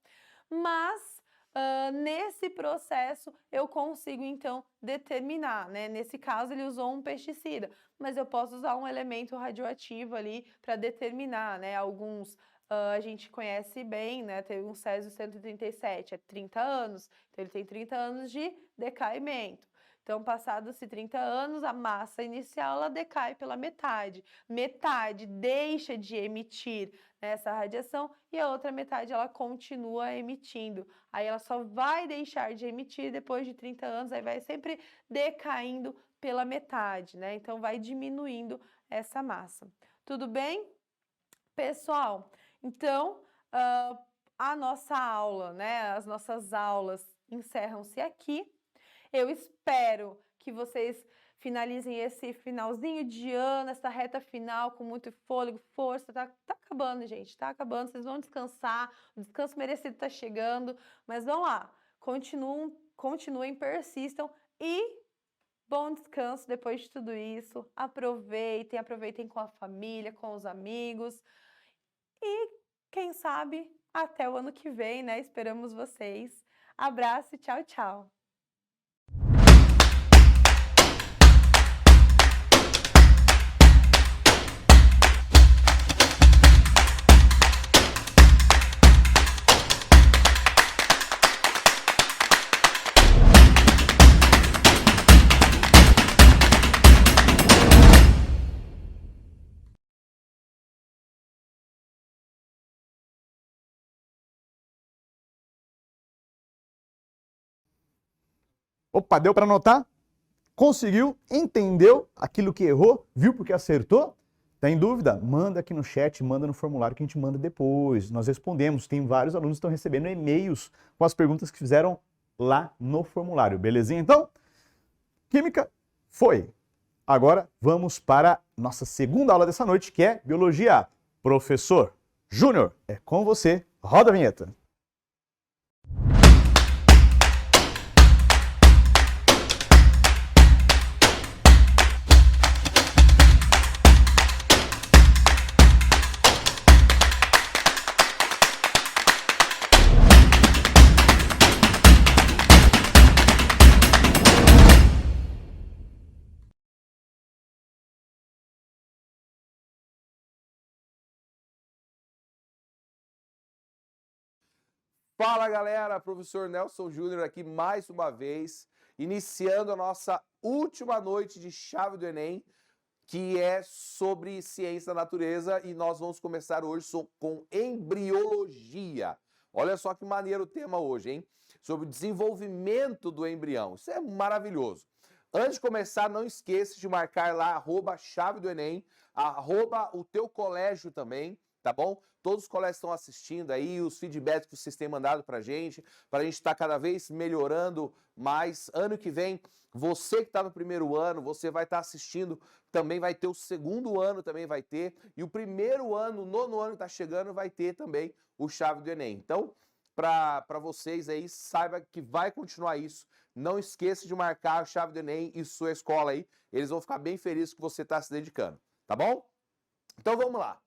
B: Mas, nesse processo, eu consigo, então, determinar, né? Nesse caso, ele usou um pesticida, mas eu posso usar um elemento radioativo ali para determinar, né? Alguns a gente conhece bem, né? Tem um Césio 137, é 30 anos, então ele tem 30 anos de decaimento. Então, passados-se 30 anos, a massa inicial ela decai pela metade. Metade deixa de emitir, né, essa radiação e a outra metade ela continua emitindo. Aí ela só vai deixar de emitir depois de 30 anos, aí vai sempre decaindo pela metade, né? Então, vai diminuindo essa massa. Tudo bem? Pessoal, então, a nossa aula, né, as nossas aulas encerram-se aqui. Eu espero que vocês finalizem esse finalzinho de ano, essa reta final com muito fôlego, força. Tá acabando, gente, tá acabando. Vocês vão descansar, o descanso merecido tá chegando, mas vão lá, continuem, persistam e bom descanso depois de tudo isso. Aproveitem com a família, com os amigos. E, quem sabe, até o ano que vem, né? Esperamos vocês. Abraço e tchau, tchau!
A: Opa, deu para anotar? Conseguiu? Entendeu aquilo que errou? Viu porque acertou? Tem dúvida? Manda aqui no chat, manda no formulário que a gente manda depois. Nós respondemos. Tem vários alunos que estão recebendo e-mails com as perguntas que fizeram lá no formulário. Belezinha? Então, Química foi. Agora vamos para nossa segunda aula dessa noite, que é Biologia. Professor Júnior, é com você. Roda a vinheta.
C: Fala galera, professor Nelson Júnior aqui mais uma vez, iniciando a nossa última noite de chave do Enem, que é sobre ciência da natureza, e nós vamos começar hoje com embriologia. Olha só que maneiro o tema hoje, hein? Sobre o desenvolvimento do embrião. Isso é maravilhoso. Antes de começar, não esqueça de marcar lá @chave do Enem, @o teu colégio também, tá bom? Todos os colegas estão assistindo aí, os feedbacks que vocês têm mandado pra gente estar cada vez melhorando mais. Ano que vem, você que está no primeiro ano, você vai estar assistindo, também vai ter o segundo ano, também vai ter, e o primeiro ano, o nono ano que está chegando, vai ter também o Chave do Enem. Então, para vocês aí, saiba que vai continuar isso. Não esqueça de marcar a Chave do Enem e sua escola aí, eles vão ficar bem felizes que você está se dedicando, tá bom? Então vamos lá.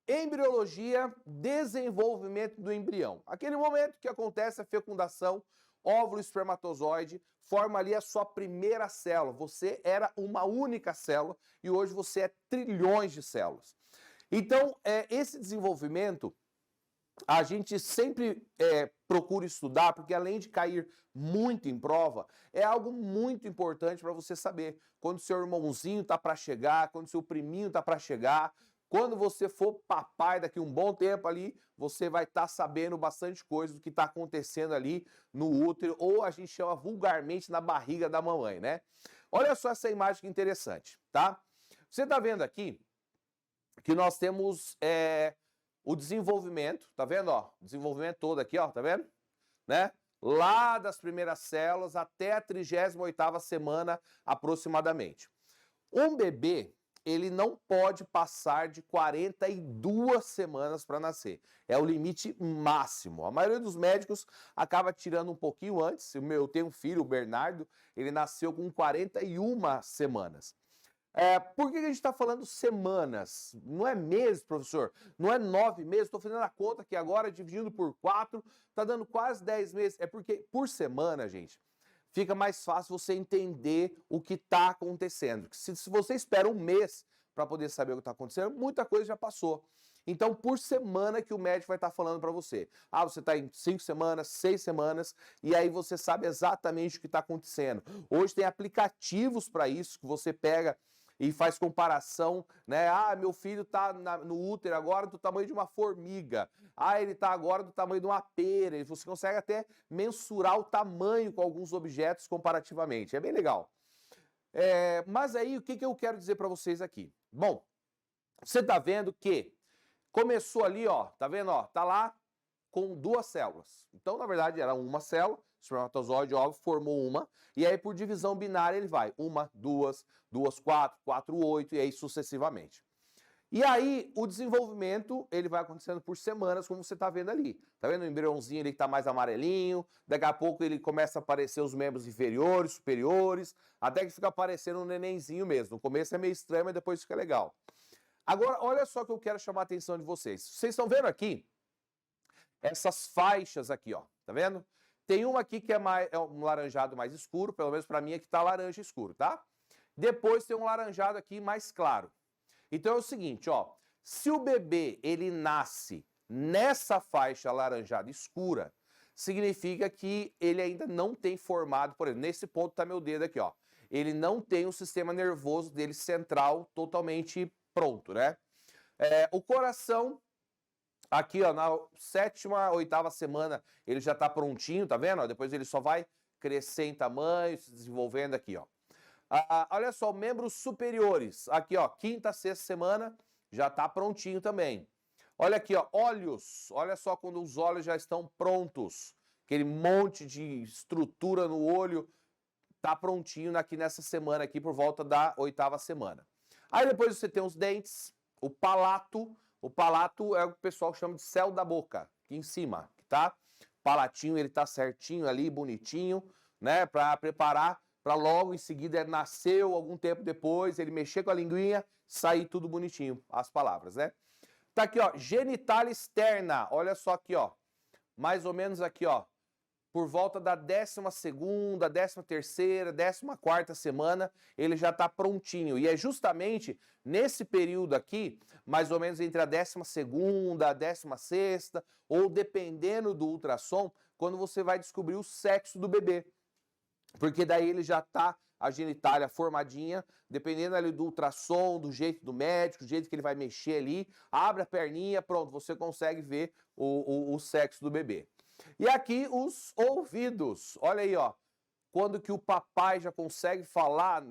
C: Embriologia, desenvolvimento do embrião. Aquele momento que acontece a fecundação, óvulo, espermatozoide, forma ali a sua primeira célula. Você era uma única célula e hoje você é trilhões de células. Então, esse desenvolvimento, a gente sempre procura estudar, porque além de cair muito em prova, é algo muito importante para você saber. Quando seu irmãozinho está para chegar, quando seu priminho está para chegar, quando você for papai daqui um bom tempo ali, você vai estar sabendo bastante coisa do que está acontecendo ali no útero, ou a gente chama vulgarmente na barriga da mamãe, né? Olha só essa imagem que interessante, tá? Você está vendo aqui que nós temos o desenvolvimento, tá vendo, ó? Desenvolvimento todo aqui, ó, tá vendo? Né? Lá das primeiras células até a 38ª semana aproximadamente. Um bebê, ele não pode passar de 42 semanas para nascer. É o limite máximo. A maioria dos médicos acaba tirando um pouquinho antes. Eu tenho um filho, o Bernardo, ele nasceu com 41 semanas. Por que a gente está falando semanas? Não é meses, professor? Não é 9 meses? Estou fazendo a conta aqui agora, dividindo por 4, está dando quase 10 meses. É porque por semana, gente, fica mais fácil você entender o que está acontecendo. Se você espera um mês para poder saber o que está acontecendo, muita coisa já passou. Então, por semana que o médico vai estar falando para você. Ah, você está em 5 semanas, 6 semanas, e aí você sabe exatamente o que está acontecendo. Hoje tem aplicativos para isso, que você pega e faz comparação, né? Ah, meu filho está no útero agora do tamanho de uma formiga. Ah, ele está agora do tamanho de uma pera. E você consegue até mensurar o tamanho com alguns objetos comparativamente. É bem legal. Mas aí, o que eu quero dizer para vocês aqui? Bom, você está vendo que começou ali, ó, tá vendo, ó, tá lá com 2 células. Então, na verdade, era uma célula, espermatozoide, óvulo, formou uma, e aí por divisão binária ele vai 1, 2, 2, 4, 4, 8, e aí sucessivamente. E aí, o desenvolvimento, ele vai acontecendo por semanas, como você está vendo ali. Tá vendo o embriãozinho ali que está mais amarelinho, daqui a pouco ele começa a aparecer os membros inferiores, superiores, até que fica aparecendo um nenenzinho mesmo. No começo é meio estranho, mas depois fica legal. Agora, olha só que eu quero chamar a atenção de vocês. Vocês estão vendo aqui? Essas faixas aqui, ó, tá vendo? Tem uma aqui que é um laranjado mais escuro, pelo menos para mim aqui tá laranja escuro, tá? Depois tem um laranjado aqui mais claro. Então é o seguinte, ó, se o bebê ele nasce nessa faixa alaranjada escura, significa que ele ainda não tem formado, por exemplo, nesse ponto tá meu dedo aqui, ó. Ele não tem o sistema nervoso dele central totalmente pronto, né? O coração, aqui, ó, na 7ª, 8ª semana, ele já tá prontinho, tá vendo? Depois ele só vai crescer em tamanho, se desenvolvendo aqui, ó. Olha só, membros superiores, aqui, ó, 5ª, 6ª semana, já tá prontinho também. Olha aqui, ó, olhos, olha só quando os olhos já estão prontos, aquele monte de estrutura no olho, tá prontinho aqui nessa semana aqui, por volta da 8ª semana. Aí depois você tem os dentes, o palato é o que o pessoal chama de céu da boca, aqui em cima, tá? O palatinho, ele tá certinho ali, bonitinho, né, para preparar para logo em seguida nasceu algum tempo depois, ele mexer com a linguinha, sair tudo bonitinho, as palavras, né? Tá aqui, ó, genitália externa, olha só aqui, ó, mais ou menos aqui, ó, por volta da 12ª, 13ª, 14ª semana, ele já está prontinho. E é justamente nesse período aqui, mais ou menos entre a 12ª, a 16ª, ou dependendo do ultrassom, quando você vai descobrir o sexo do bebê. Porque daí ele já está a genitália formadinha, dependendo ali do ultrassom, do jeito do médico, do jeito que ele vai mexer ali, abre a perninha, pronto, você consegue ver o sexo do bebê. E aqui os ouvidos, olha aí, ó, quando que o papai já consegue falar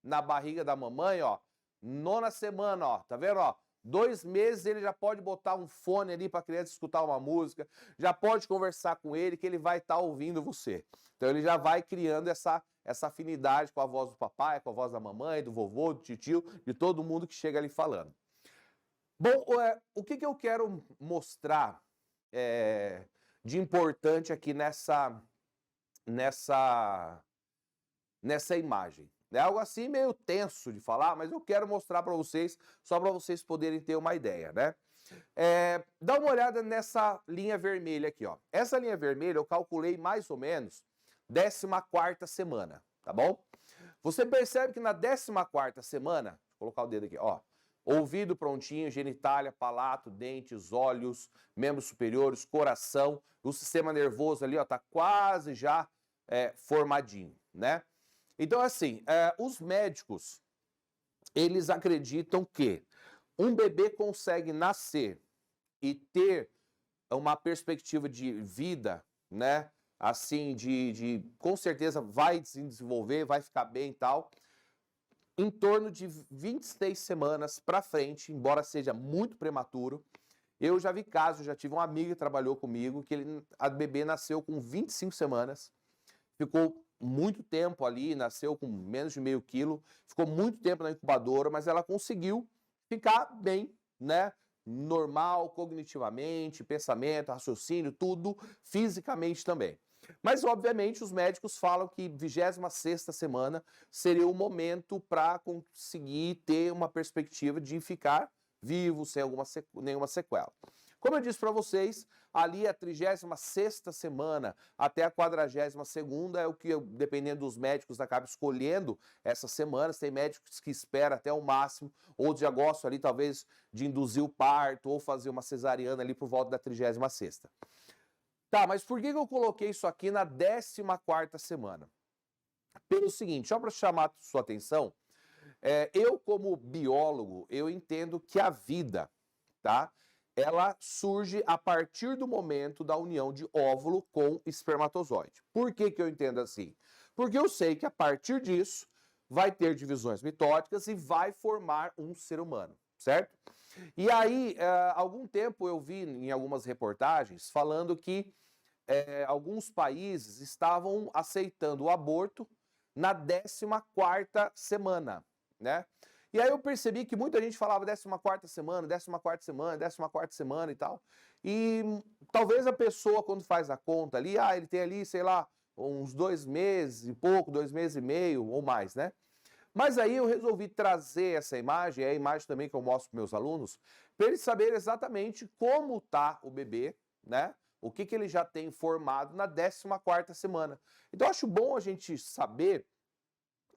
C: na barriga da mamãe, ó, 9ª semana, ó, tá vendo, ó, 2 meses ele já pode botar um fone ali para a criança escutar uma música, já pode conversar com ele que ele vai estar ouvindo você. Então ele já vai criando essa afinidade com a voz do papai, com a voz da mamãe, do vovô, do titio, de todo mundo que chega ali falando. Bom, o que eu quero mostrar de importante aqui nessa imagem? É algo assim meio tenso de falar, mas eu quero mostrar para vocês, só para vocês poderem ter uma ideia, né? Dá uma olhada nessa linha vermelha aqui, ó. Essa linha vermelha eu calculei mais ou menos 14ª semana, tá bom? Você percebe que na 14ª semana, vou colocar o dedo aqui, ó. Ouvido prontinho, genitália, palato, dentes, olhos, membros superiores, coração, o sistema nervoso ali, ó, tá quase já formadinho, né? Então, assim, os médicos, eles acreditam que um bebê consegue nascer e ter uma perspectiva de vida, né? Assim, com certeza vai se desenvolver, vai ficar bem e tal, em torno de 26 semanas para frente, embora seja muito prematuro. Eu já vi casos, já tive uma amiga que trabalhou comigo, que a bebê nasceu com 25 semanas, ficou muito tempo ali, nasceu com menos de meio quilo, ficou muito tempo na incubadora, mas ela conseguiu ficar bem, né? Normal, cognitivamente, pensamento, raciocínio, tudo, fisicamente também. Mas, obviamente, os médicos falam que 26ª semana seria o momento para conseguir ter uma perspectiva de ficar vivo, sem nenhuma sequela. Como eu disse para vocês, ali a 36ª semana até a 42ª é o que, dependendo dos médicos, acaba escolhendo essas semanas. Tem médicos que esperam até o máximo, outros já gostam ali talvez de induzir o parto ou fazer uma cesariana ali por volta da 36ª. Tá, mas por que eu coloquei isso aqui na 14ª semana? Pelo seguinte, só para chamar a sua atenção, eu como biólogo, eu entendo que a vida, tá? Ela surge a partir do momento da união de óvulo com espermatozoide. Por que eu entendo assim? Porque eu sei que a partir disso vai ter divisões mitóticas e vai formar um ser humano, certo? E aí, há algum tempo eu vi em algumas reportagens falando que alguns países estavam aceitando o aborto na 14ª semana, né? E aí eu percebi que muita gente falava 14ª semana, 14ª semana, 14ª semana e tal. E talvez a pessoa, quando faz a conta ali, ele tem ali, sei lá, uns 2 meses e pouco, 2 meses e meio ou mais, né? Mas aí eu resolvi trazer essa imagem, é a imagem também que eu mostro para meus alunos, para eles saberem exatamente como está o bebê, né? O que ele já tem formado na 14ª semana. Então eu acho bom a gente saber,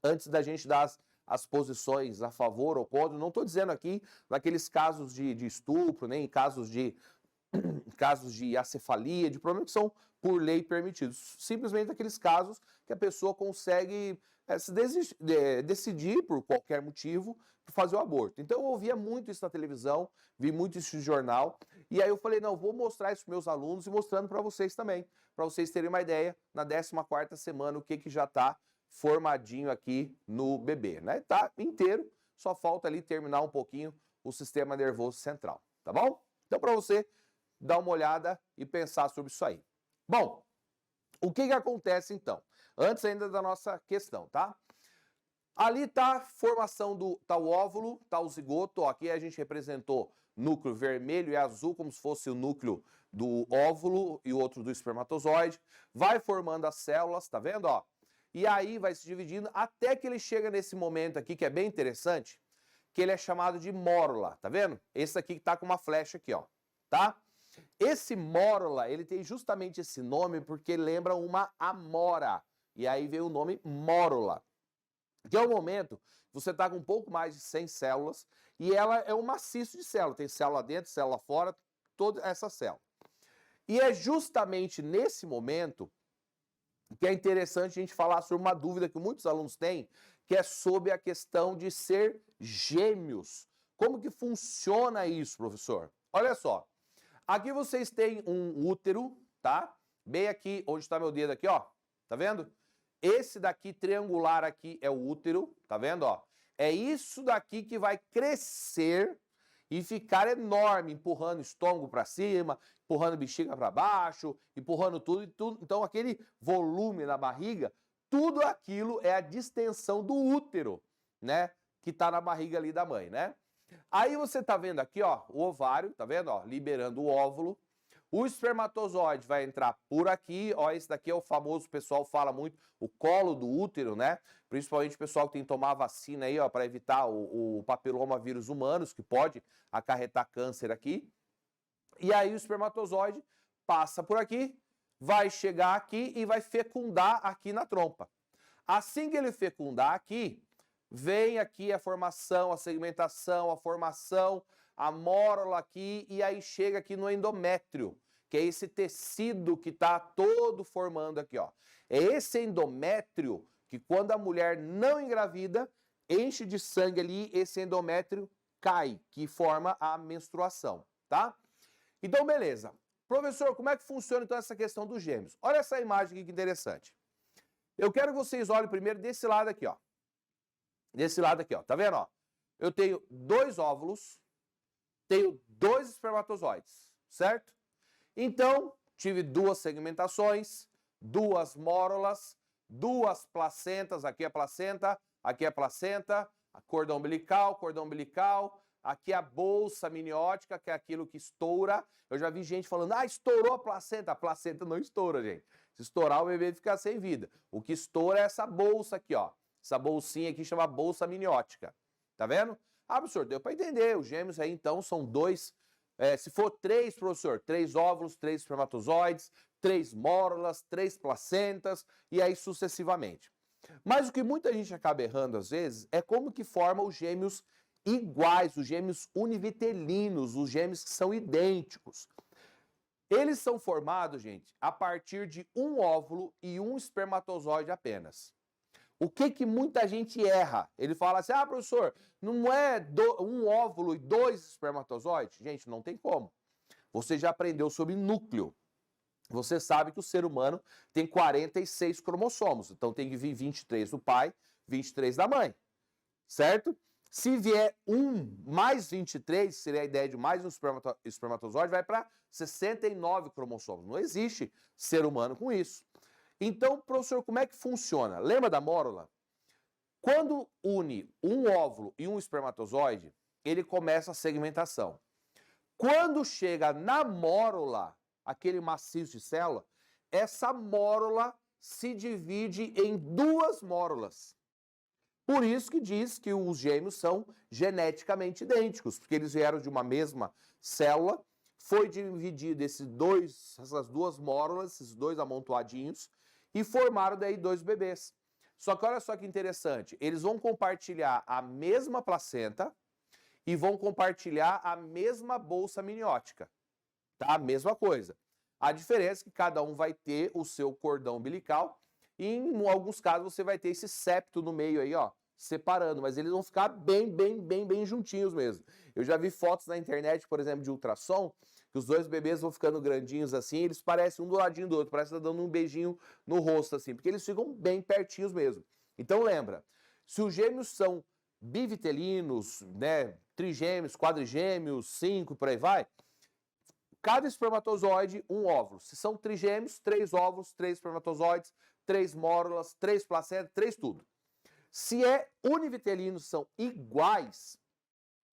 C: antes da gente dar as posições a favor ou contra. Não estou dizendo aqui naqueles casos de estupro, nem em casos de acefalia, de problemas que são por lei permitidos. Simplesmente aqueles casos que a pessoa consegue decidir por qualquer motivo fazer o aborto. Então eu ouvia muito isso na televisão, vi muito isso no jornal, e aí eu falei, não, vou mostrar isso para meus alunos e mostrando para vocês também, para vocês terem uma ideia, na 14ª semana, o que já está formadinho aqui no bebê, né? Tá inteiro, só falta ali terminar um pouquinho o sistema nervoso central, tá bom? Então para você dar uma olhada e pensar sobre isso aí. Bom, o que acontece então? Antes ainda da nossa questão, tá? Ali tá a formação tá o óvulo, tá o zigoto, ó, aqui a gente representou núcleo vermelho e azul como se fosse o núcleo do óvulo e o outro do espermatozoide, vai formando as células, tá vendo, ó? E aí vai se dividindo até que ele chega nesse momento aqui, que é bem interessante, que ele é chamado de mórula, tá vendo? Esse aqui que tá com uma flecha aqui, ó, tá? Esse mórula, ele tem justamente esse nome porque lembra uma amora, e aí veio o nome mórula, que é o momento que você tá com um pouco mais de 100 células, e ela é um maciço de célula, tem célula dentro, célula fora, toda essa célula. E é justamente nesse momento que é interessante a gente falar sobre uma dúvida que muitos alunos têm, que é sobre a questão de ser gêmeos. Como que funciona isso, professor? Olha só, aqui vocês têm um útero, tá? Bem aqui, onde está meu dedo aqui, ó, tá vendo? Esse daqui, triangular aqui, é o útero, tá vendo, ó? É isso daqui que vai crescer e ficar enorme, empurrando o estômago para cima, empurrando a bexiga para baixo, empurrando tudo e tudo. Então, aquele volume na barriga, tudo aquilo é a distensão do útero, né? Que está na barriga ali da mãe, né? Aí você tá vendo aqui, ó, o ovário, tá vendo, ó, liberando o óvulo. O espermatozoide vai entrar por aqui, ó, esse daqui é o famoso, o pessoal fala muito, o colo do útero, né? Principalmente o pessoal que tem que tomar vacina aí, ó, para evitar o papilomavírus humanos, que pode acarretar câncer aqui. E aí o espermatozoide passa por aqui, vai chegar aqui e vai fecundar aqui na trompa. Assim que ele fecundar aqui, vem aqui a formação, a segmentação, a formação, a mórula aqui, e aí chega aqui no endométrio, que é esse tecido que está todo formando aqui, ó. É esse endométrio que quando a mulher não engravida, enche de sangue ali, esse endométrio cai, que forma a menstruação, tá? Então, beleza. Professor, como é que funciona então essa questão dos gêmeos? Olha essa imagem aqui que interessante. Eu quero que vocês olhem primeiro desse lado aqui, ó. Desse lado aqui, ó. Tá vendo, ó? Eu tenho 2 óvulos, tenho 2 espermatozoides, certo? Então, tive 2 segmentações, 2 mórulas, 2 placentas, aqui é placenta, aqui é placenta, cordão umbilical, aqui é a bolsa amniótica, que é aquilo que estoura. Eu já vi gente falando, ah, estourou a placenta não estoura, gente. Se estourar, o bebê fica sem vida. O que estoura é essa bolsa aqui, ó. Essa bolsinha aqui chama bolsa amniótica. Tá vendo? Ah, professor, deu para entender. Os gêmeos aí, então, são 2. Se for 3, professor, 3 óvulos, 3 espermatozoides, 3 mórulas, 3 placentas e aí sucessivamente. Mas o que muita gente acaba errando às vezes é como que forma os gêmeos iguais, os gêmeos univitelinos, os gêmeos que são idênticos. Eles são formados, gente, a partir de um óvulo e um espermatozoide apenas. O que muita gente erra? Ele fala assim, ah, professor, não é um óvulo e 2 espermatozoides? Gente, não tem como. Você já aprendeu sobre núcleo. Você sabe que o ser humano tem 46 cromossomos. Então tem que vir 23 do pai, 23 da mãe. Certo? Se vier 1 mais 23, seria a ideia de mais um espermatozoide, vai para 69 cromossomos. Não existe ser humano com isso. Então, professor, como é que funciona? Lembra da mórula? Quando une um óvulo e um espermatozoide, ele começa a segmentação. Quando chega na mórula, aquele maciço de célula, essa mórula se divide em 2 mórulas. Por isso que diz que os gêmeos são geneticamente idênticos, porque eles vieram de uma mesma célula, foi dividido essas 2 mórulas, esses 2 amontoadinhos, e formaram daí 2 bebês. Só que olha só que interessante, eles vão compartilhar a mesma placenta e vão compartilhar a mesma bolsa amniótica, tá? A mesma coisa. A diferença é que cada um vai ter o seu cordão umbilical e em alguns casos você vai ter esse septo no meio aí, ó, separando, mas eles vão ficar bem juntinhos mesmo. Eu já vi fotos na internet, por exemplo, de ultrassom, que os 2 bebês vão ficando grandinhos assim, eles parecem um do ladinho do outro, parece que tá dando um beijinho no rosto assim, porque eles ficam bem pertinhos mesmo. Então lembra, se os gêmeos são bivitelinos, né, trigêmeos, quadrigêmeos, 5, por aí vai, cada espermatozoide, um óvulo. Se são trigêmeos, 3 óvulos, 3 espermatozoides, 3 mórulas, 3 placentas, 3 tudo. Se é univitelino, são iguais,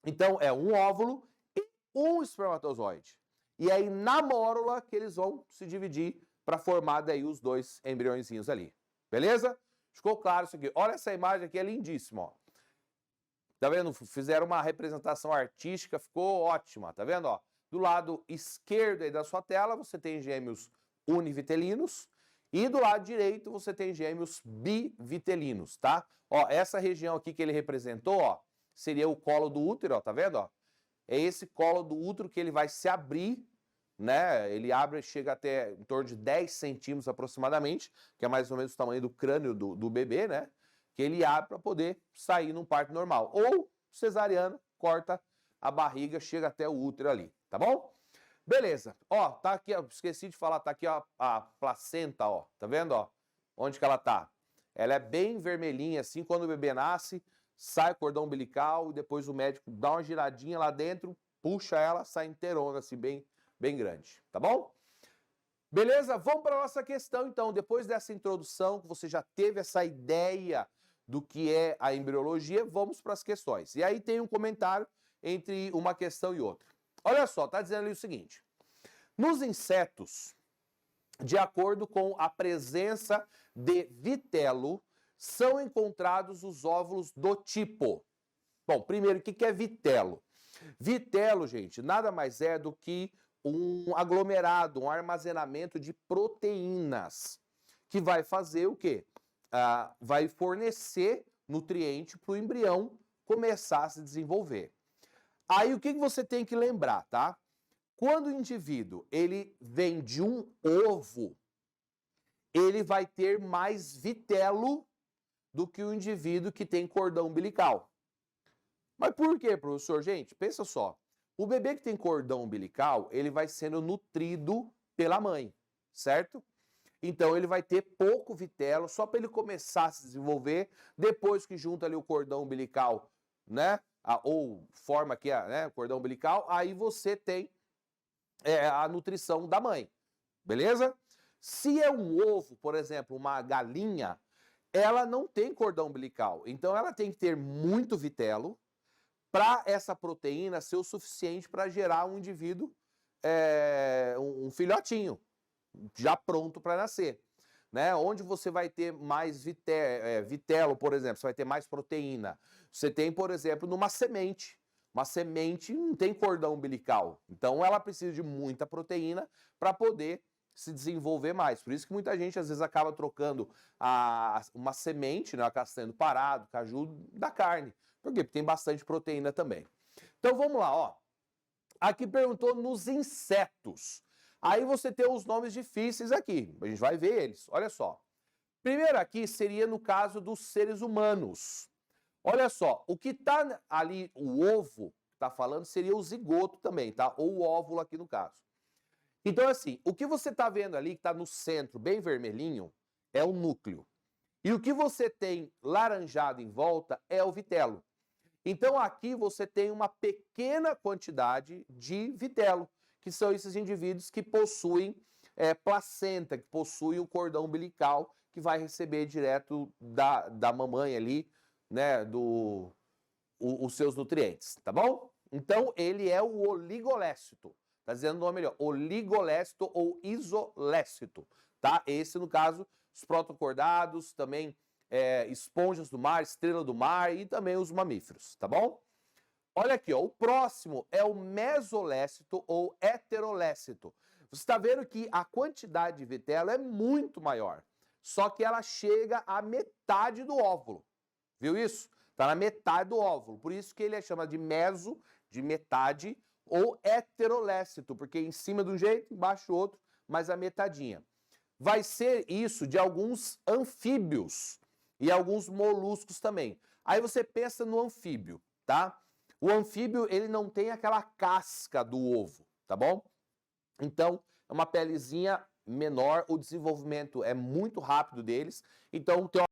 C: então é um óvulo e um espermatozoide. E aí na mórula que eles vão se dividir para formar daí os 2 embriõezinhos ali. Beleza? Ficou claro isso aqui. Olha essa imagem aqui, é lindíssima, ó. Tá vendo? Fizeram uma representação artística, ficou ótima, tá vendo, ó? Do lado esquerdo aí da sua tela, você tem gêmeos univitelinos e do lado direito você tem gêmeos bivitelinos, tá? Ó, essa região aqui que ele representou, ó, seria o colo do útero, ó, tá vendo, ó? É esse colo do útero que ele vai se abrir, né? Ele abre, chega até em torno de 10 centímetros aproximadamente, que é mais ou menos o tamanho do crânio do bebê, né? Que ele abre para poder sair num parto normal. Ou cesariano, corta a barriga, chega até o útero ali, tá bom? Beleza. Ó, tá aqui, ó, esqueci de falar, tá aqui ó, a placenta, ó, tá vendo, ó? Onde que ela tá? Ela é bem vermelhinha assim, quando o bebê nasce, sai o cordão umbilical e depois o médico dá uma giradinha lá dentro, puxa ela, sai inteirona, assim, bem grande, tá bom? Beleza? Vamos para a nossa questão, então. Depois dessa introdução, que você já teve essa ideia do que é a embriologia, vamos para as questões. E aí tem um comentário entre uma questão e outra. Olha só, tá dizendo ali o seguinte. Nos insetos, de acordo com a presença de vitelo, são encontrados os óvulos do tipo. Bom, primeiro, o que é vitelo? Vitelo, gente, nada mais é do que um aglomerado, um armazenamento de proteínas, que vai fazer o quê? Vai fornecer nutriente para o embrião começar a se desenvolver. Aí o que você tem que lembrar, tá? Quando o indivíduo ele vem de um ovo, ele vai ter mais vitelo do que o indivíduo que tem cordão umbilical. Mas por quê, professor? Gente, pensa só. O bebê que tem cordão umbilical, ele vai sendo nutrido pela mãe, certo? Então ele vai ter pouco vitelo, só para ele começar a se desenvolver, depois que junta ali o cordão umbilical, né? Ou forma aqui o cordão umbilical, aí você tem a nutrição da mãe, beleza? Se é um ovo, por exemplo, uma galinha, ela não tem cordão umbilical, então ela tem que ter muito vitelo para essa proteína ser o suficiente para gerar um indivíduo, um filhotinho, já pronto para nascer. Né? Onde você vai ter mais vitelo, por exemplo, você vai ter mais proteína. Você tem, por exemplo, numa semente. Uma semente não tem cordão umbilical, então ela precisa de muita proteína para poder se desenvolver mais. Por isso que muita gente às vezes acaba trocando uma semente, né, a castanha do parado, caju da carne. Por quê? Porque tem bastante proteína também. Então vamos lá, ó. Aqui perguntou nos insetos. Aí você tem os nomes difíceis aqui, a gente vai ver eles. Olha só. Primeiro aqui seria no caso dos seres humanos. Olha só, o que está ali, o ovo que está falando, seria o zigoto também, tá? Ou o óvulo aqui no caso. Então, assim, o que você está vendo ali, que está no centro, bem vermelhinho, é o núcleo. E o que você tem laranjado em volta é o vitelo. Então, aqui você tem uma pequena quantidade de vitelo, que são esses indivíduos que possuem placenta, que possuem o cordão umbilical, que vai receber direto da mamãe ali, né, os seus nutrientes, tá bom? Então, ele é o oligolécito. Tá dizendo o nome melhor, oligolécito ou isolécito, tá? Esse, no caso, os protocordados, também esponjas do mar, estrela do mar e também os mamíferos, tá bom? Olha aqui, ó, o próximo é o mesolécito ou heterolécito. Você está vendo que a quantidade de vitelo é muito maior, só que ela chega à metade do óvulo. Viu isso? Está na metade do óvulo. Por isso que ele é chamado de meso, de metade, ou heterolécito, porque em cima de um jeito, embaixo do outro, mas a metadinha. Vai ser isso de alguns anfíbios e alguns moluscos também. Aí você pensa no anfíbio, tá? O anfíbio, ele não tem aquela casca do ovo, tá bom? Então, é uma pelezinha menor, o desenvolvimento é muito rápido deles, então